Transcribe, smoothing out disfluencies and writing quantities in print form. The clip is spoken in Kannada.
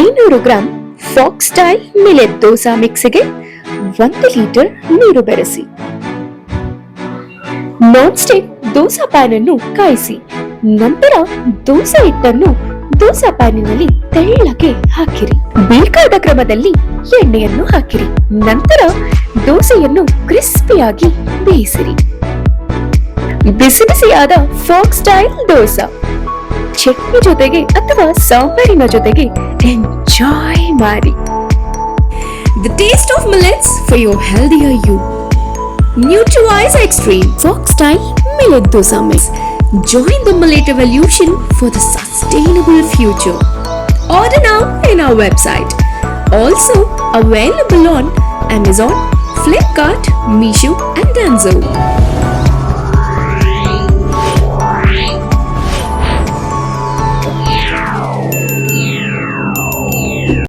500 gram fox style millet dosa ಮಿಕ್ಸ್ಗೆ 1 ಲೀಟರ್ ನೀರು ಬೆರೆಸಿ. ನಾನ್ ಸ್ಟಿಕ್ ದೋಸಾ ಪ್ಯಾನ್ ಅನ್ನು ಕಾಯಿಸಿ. ನಂತರ ದೋಸೆ ಹಿಟ್ಟನ್ನು ದೋಸಾ ಪ್ಯಾನಿನಲ್ಲಿ ತೆಳ್ಳಗೆ ಹಾಕಿರಿ. ಬೇಕಾದ ಕ್ರಮದಲ್ಲಿ ಎಣ್ಣೆಯನ್ನು ಹಾಕಿರಿ. ನಂತರ ದೋಸೆಯನ್ನು ಕ್ರಿಸ್ಪಿಯಾಗಿ ಬೇಯಿಸಿರಿ. ಬಿಸಿ ಬಿಸಿಯಾದ ಫಾಕ್ಸ್ ಸ್ಟೈಲ್ ದೋಸಾ ಚಟ್ನಿ ಜೊತೆಗೆ ಅಥವಾ ಸಾಂಬಾರಿನ ಜೊತೆಗೆ ಎಂಜಾಯ್ ಮಾಡಿ. The taste of millets for your healthier you. Nutriwise Extreme Fox Style Millet Dosa Mix. Join the millet evolution for the sustainable future. Order now in our website. Also available on Amazon, Flipkart, Meesho and Danzo.